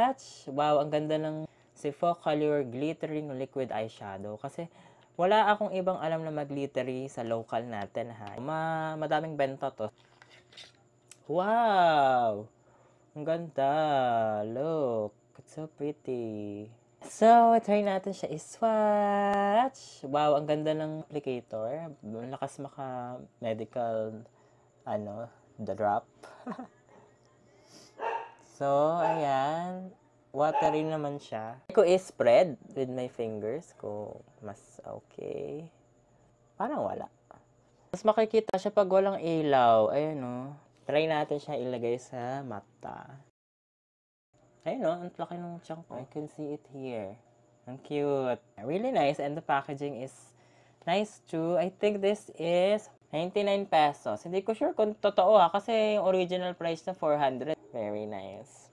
swatch! Wow, ang ganda ng Sephora Glittering Liquid Eyeshadow. Kasi wala akong ibang alam na mag-glittery sa local natin ha. Madaming benta to. Wow! Ang ganda! Look! It's so pretty. So, try natin siya i-swatch. Wow, ang ganda ng applicator. Lakas medical, the drop. So, ayan. Watery naman siya. Ko i-spread with my fingers kung mas okay. Parang wala. Mas makikita siya pag walang ilaw. Ayan o. Try natin siya ilagay sa mata. Ayun o, ang laki ng chunk ko. I can see it here. Ang cute. Really nice, and the packaging is nice too. I think this is 99 pesos. Hindi ko sure kung totoo ha, kasi yung original price na 400. Very nice.